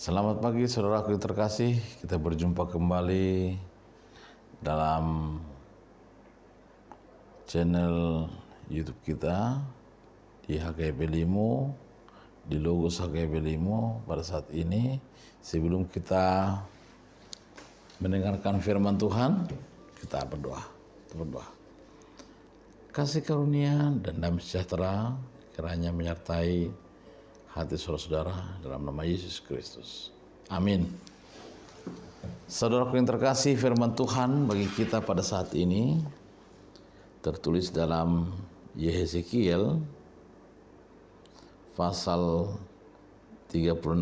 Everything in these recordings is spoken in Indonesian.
Selamat pagi saudaraku yang terkasih, kita berjumpa kembali dalam channel YouTube kita di HKP Limo, di Logos HKP Limo pada saat ini. Sebelum kita mendengarkan firman Tuhan, kita berdoa. Kasih karunia dan damai sejahtera kiranya menyertai hati saudara-saudara dalam nama Yesus Kristus. Amin. Saudaraku yang terkasih, firman Tuhan bagi kita pada saat ini tertulis dalam Yehezekiel pasal 36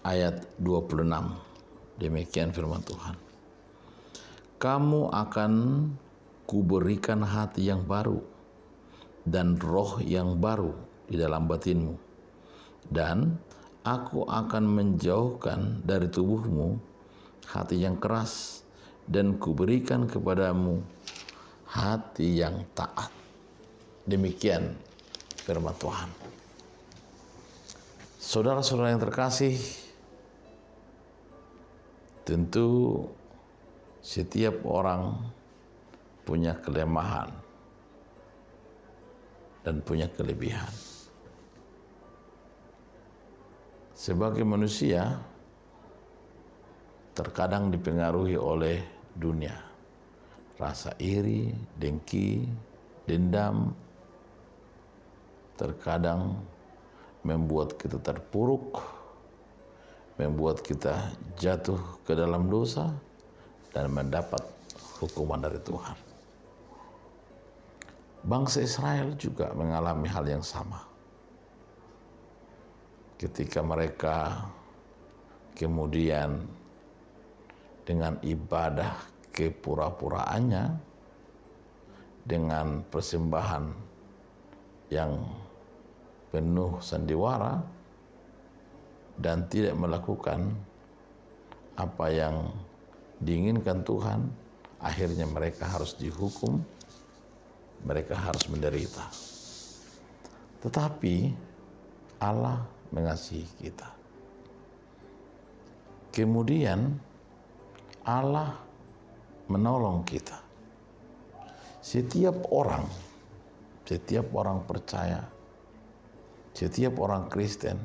ayat 26. Demikian firman Tuhan. Kamu akan kuberikan hati yang baru dan roh yang baru di dalam batinmu, dan aku akan menjauhkan dari tubuhmu hati yang keras dan kuberikan kepadamu hati yang taat. Demikian firman Tuhan. Saudara-saudara yang terkasih, tentu setiap orang punya kelemahan dan punya kelebihan. Sebagai manusia, terkadang dipengaruhi oleh dunia. Rasa iri, dengki, dendam, terkadang membuat kita terpuruk, membuat kita jatuh ke dalam dosa, dan mendapat hukuman dari Tuhan. Bangsa Israel juga mengalami hal yang sama. Ketika mereka kemudian dengan ibadah kepura-puraannya, dengan persembahan yang penuh sandiwara, dan tidak melakukan apa yang diinginkan Tuhan, akhirnya mereka harus dihukum, mereka harus menderita. Tetapi Allah mengasihi kita. Kemudian Allah menolong kita. Setiap orang percaya, setiap orang Kristen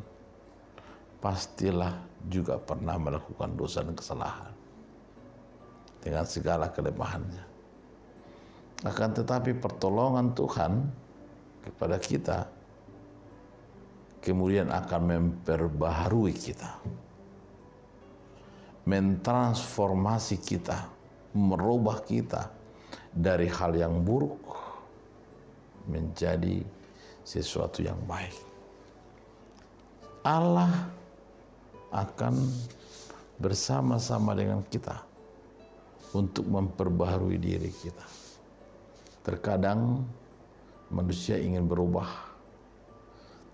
pastilah juga pernah melakukan dosa dan kesalahan dengan segala kelemahannya. Akan tetapi pertolongan Tuhan kepada kita kemudian akan memperbaharui kita, mentransformasi kita, merubah kita dari hal yang buruk menjadi sesuatu yang baik. Allah akan bersama-sama dengan kita untuk memperbaharui diri kita. Terkadang manusia ingin berubah,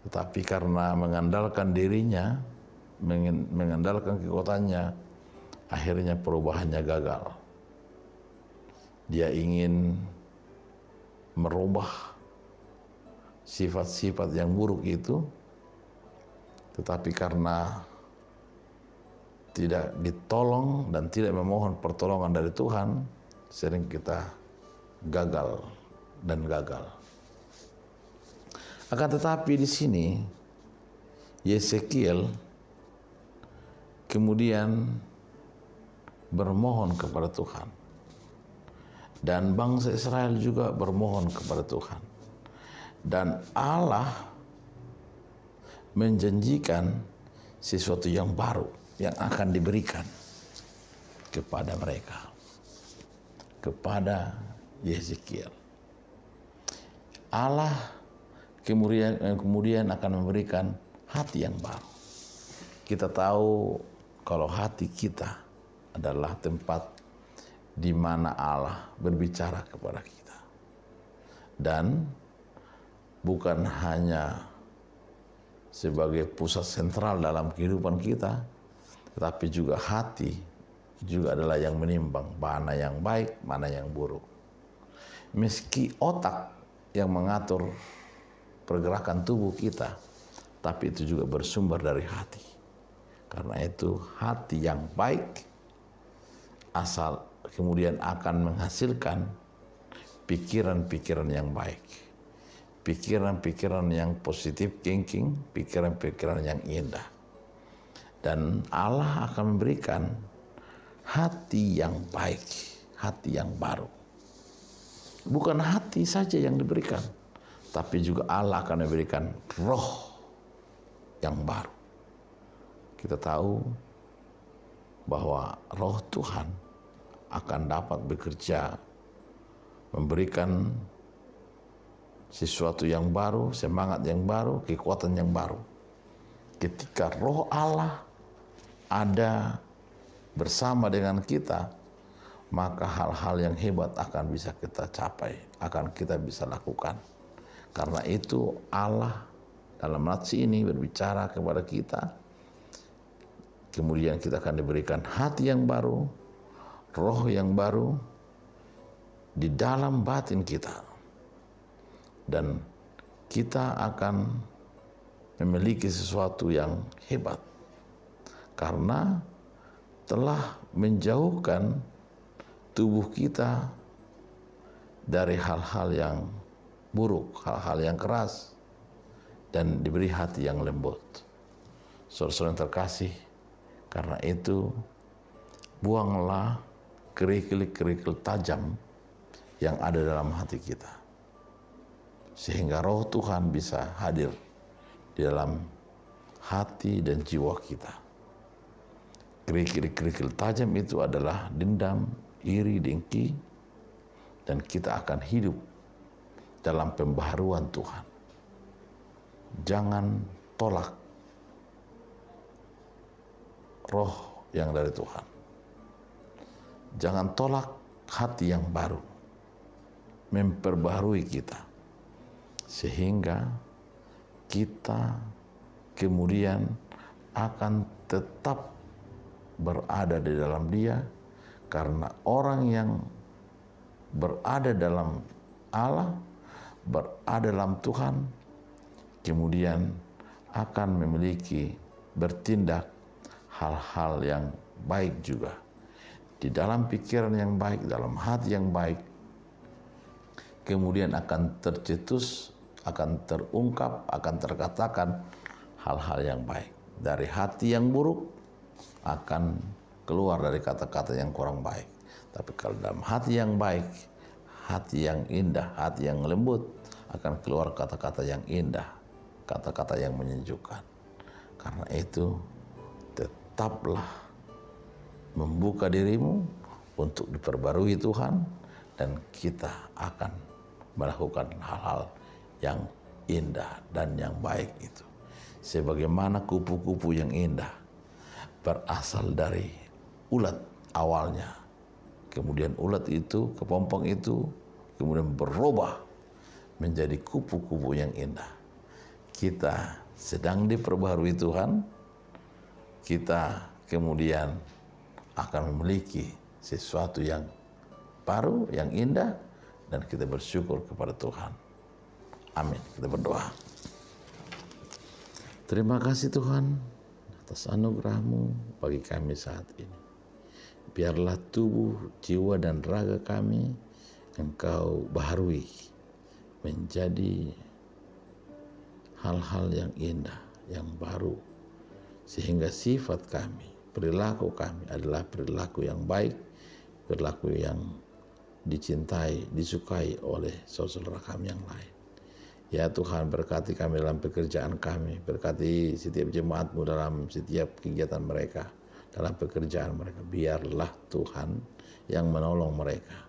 tetapi karena mengandalkan dirinya, mengandalkan kekuatannya, akhirnya perubahannya gagal. Dia ingin merubah sifat-sifat yang buruk itu, tetapi karena tidak ditolong dan tidak memohon pertolongan dari Tuhan, sering kita gagal dan gagal. Akan tetapi di sini Yehezekiel kemudian bermohon kepada Tuhan, dan bangsa Israel juga bermohon kepada Tuhan, dan Allah menjanjikan sesuatu yang baru yang akan diberikan kepada mereka, kepada Yehezekiel. Allah kemudian akan memberikan hati yang baru. Kita tahu kalau hati kita adalah tempat di mana Allah berbicara kepada kita. Dan bukan hanya sebagai pusat sentral dalam kehidupan kita, tetapi juga hati juga adalah yang menimbang mana yang baik, mana yang buruk. Meski otak yang mengatur pergerakan tubuh kita, tapi itu juga bersumber dari hati. Karena itu hati yang baik asal kemudian akan menghasilkan pikiran-pikiran yang baik, pikiran-pikiran yang positif thinking, pikiran-pikiran yang indah. Dan Allah akan memberikan hati yang baik, hati yang baru. Bukan hati saja yang diberikan, tapi juga Allah akan memberikan roh yang baru. Kita tahu bahwa roh Tuhan akan dapat bekerja, memberikan sesuatu yang baru, semangat yang baru, kekuatan yang baru. Ketika roh Allah ada bersama dengan kita, maka hal-hal yang hebat akan bisa kita capai, akan kita bisa lakukan. Karena itu Allah dalam nats ini berbicara kepada kita, kemudian kita akan diberikan hati yang baru, roh yang baru di dalam batin kita. Dan kita akan memiliki sesuatu yang hebat karena telah menjauhkan tubuh kita dari hal-hal yang buruk, hal-hal yang keras, dan diberi hati yang lembut. Saudara-saudara yang terkasih, karena itu buanglah kerikil-kerikil tajam yang ada dalam hati kita, sehingga roh Tuhan bisa hadir di dalam hati dan jiwa kita. Kerikil-kerikil tajam itu adalah dendam, iri, dengki, dan kita akan hidup dalam pembaharuan Tuhan. Jangan tolak roh yang dari Tuhan. Jangan tolak hati yang baru, memperbaharui kita, sehingga kita kemudian akan tetap berada di dalam Dia, karena orang yang berada dalam Allah, berada dalam Tuhan, kemudian akan memiliki bertindak hal-hal yang baik juga. Di dalam pikiran yang baik, dalam hati yang baik, kemudian akan tercetus, akan terungkap, akan terkatakan hal-hal yang baik. Dari hati yang buruk akan keluar dari kata-kata yang kurang baik. Tapi kalau dalam hati yang baik, hati yang indah, hati yang lembut, akan keluar kata-kata yang indah, kata-kata yang menyejukkan. Karena itu tetaplah membuka dirimu untuk diperbarui Tuhan, dan kita akan melakukan hal-hal yang indah dan yang baik itu. Sebagaimana kupu-kupu yang indah berasal dari ulat awalnya, kemudian ulat itu, kepompong itu, kemudian berubah menjadi kupu-kupu yang indah. Kita sedang diperbaharui Tuhan, kita kemudian akan memiliki sesuatu yang baru, yang indah, dan kita bersyukur kepada Tuhan. Amin. Kita berdoa. Terima kasih Tuhan atas anugerah-Mu bagi kami saat ini. Biarlah tubuh, jiwa, dan raga kami Engkau baharui menjadi hal-hal yang indah, yang baru, sehingga sifat kami, perilaku kami adalah perilaku yang baik, perilaku yang dicintai, disukai oleh saudara kami yang lain. Ya Tuhan, berkati kami dalam pekerjaan kami, berkati setiap jemaat-Mu dalam setiap kegiatan mereka, dalam pekerjaan mereka. Biarlah Tuhan yang menolong mereka,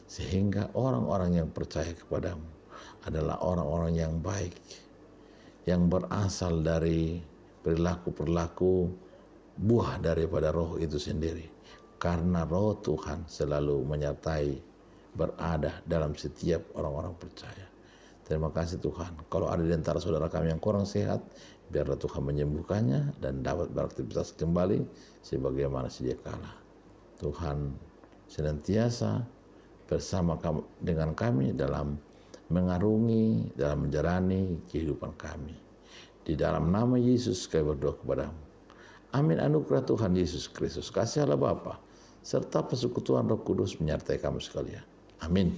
sehingga orang-orang yang percaya kepadamu adalah orang-orang yang baik, yang berasal dari perilaku-perilaku buah daripada roh itu sendiri. Karena roh Tuhan selalu menyertai, berada dalam setiap orang-orang percaya. Terima kasih Tuhan. Kalau ada di antara saudara kami yang kurang sehat, biarlah Tuhan menyembuhkannya dan dapat beraktivitas kembali sebagaimana sedia kala. Tuhan senantiasa bersama dengan kami dalam mengarungi, dalam menjalani kehidupan kami. Di dalam nama Yesus kami berdoa kepadamu. Amin. Anugerah Tuhan Yesus Kristus, kasih Allah Bapa, serta persekutuan Roh Kudus menyertai kamu sekalian. Amin.